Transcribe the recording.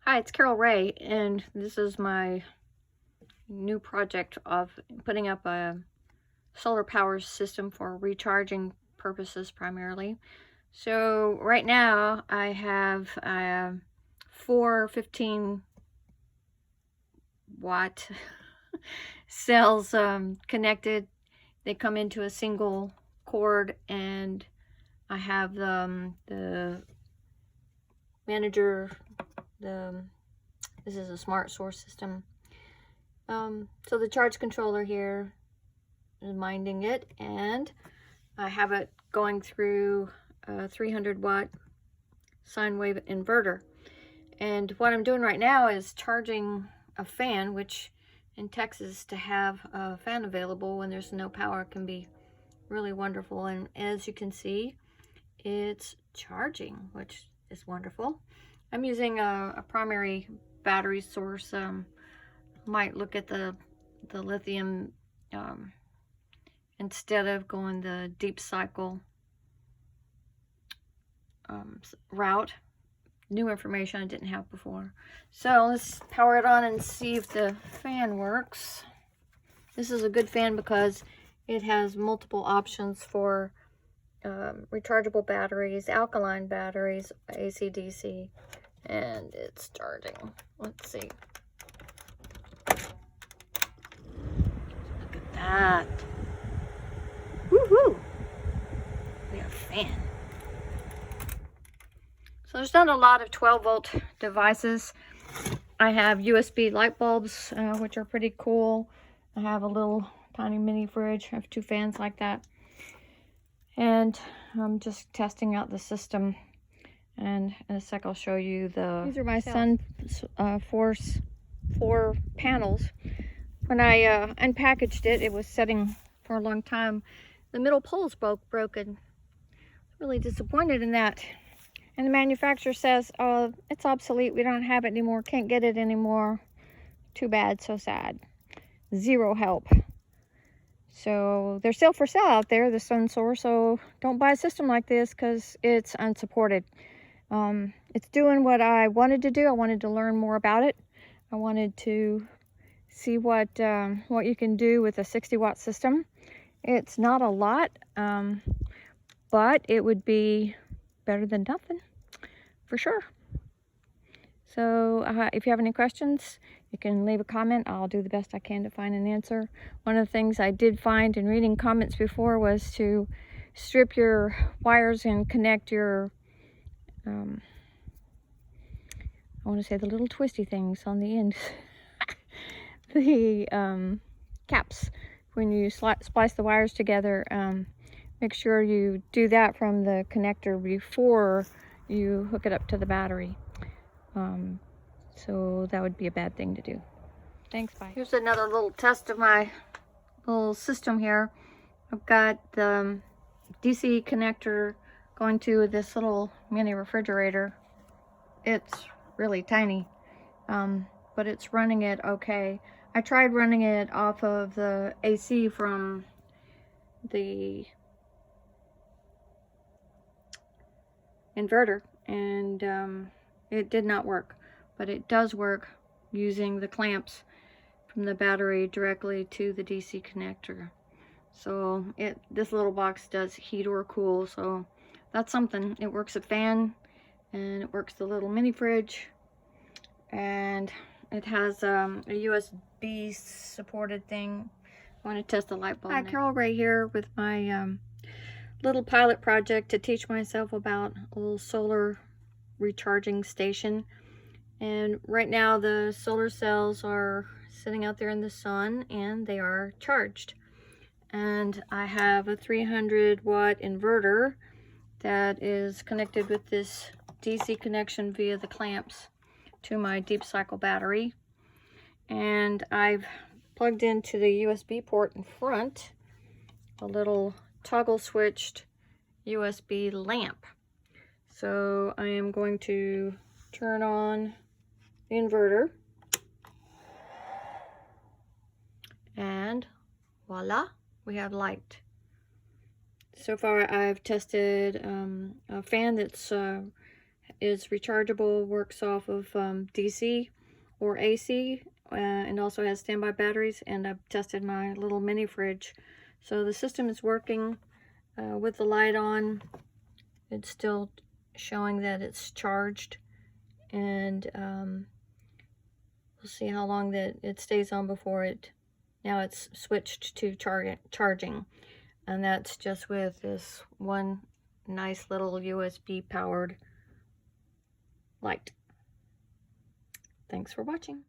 Hi, it's Carol Ray, and this is my new project of putting up a solar power system for recharging purposes primarily. So right now I have four 15-watt cells connected. They come into a single cord, and I have the manager, this is a smart source system. So the charge controller here is minding it, and I have it going through a 300-watt sine wave inverter. And what I'm doing right now is charging a fan, which in Texas, to have a fan available when there's no power can be really wonderful. And as you can see, it's charging, which is wonderful. I'm using a primary battery source. Might look at the lithium instead of going the deep cycle route. New information I didn't have before. So let's power it on and see if the fan works. This is a good fan because it has multiple options for rechargeable batteries, alkaline batteries, AC, DC, and it's charging. Let's see. Look at that. Woohoo! We have a fan. So there's not a lot of 12-volt devices. I have USB light bulbs, which are pretty cool. I have a little tiny mini fridge. I have two fans like that. And I'm just testing out the system. And in a sec, I'll show you these are my SunForce 4 panels. When I unpackaged it, it was sitting for a long time. The middle pole's broken. Really disappointed in that. And the manufacturer says, oh, it's obsolete. We don't have it anymore. Can't get it anymore. Too bad. So sad. Zero help. So they're still for sale out there, the SunSource. So don't buy a system like this because it's unsupported. It's doing what I wanted to do. I wanted to learn more about it. I wanted to see what you can do with a 60-watt system. It's not a lot, but it would be better than nothing, for sure. So if you have any questions, you can leave a comment. I'll do the best I can to find an answer. One of the things I did find in reading comments before was to strip your wires and connect your, I want to say the little twisty things on the end, the caps. When you splice the wires together, make sure you do that from the connector before you hook it up to the battery. So that would be a bad thing to do. Thanks, bye. Here's another little test of my little system here. I've got the DC connector going to this little mini refrigerator. It's really tiny, but it's running it okay. I tried running it off of the AC from the inverter, and it did not work, but it does work using the clamps from the battery directly to the DC connector. So this little box does heat or cool, so that's something. It works a fan, and it works the little mini fridge, and it has a USB supported thing. I want to test the light bulb. Hi, Carol Ray here with my little pilot project to teach myself about a little solar recharging station. And right now the solar cells are sitting out there in the sun, and they are charged. And I have a 300-watt inverter that is connected with this DC connection via the clamps to my deep cycle battery. And I've plugged into the USB port in front a little toggle switched USB lamp. So I am going to turn on the inverter, and voila, we have light. So far I've tested a fan that's is rechargeable, works off of DC or AC, and also has standby batteries. And I've tested my little mini fridge. So the system is working with the light on. It's still showing that it's charged, and we'll see how long that it stays on before it, now it's switched to charging, and that's just with this one nice little USB powered light. Thanks for watching.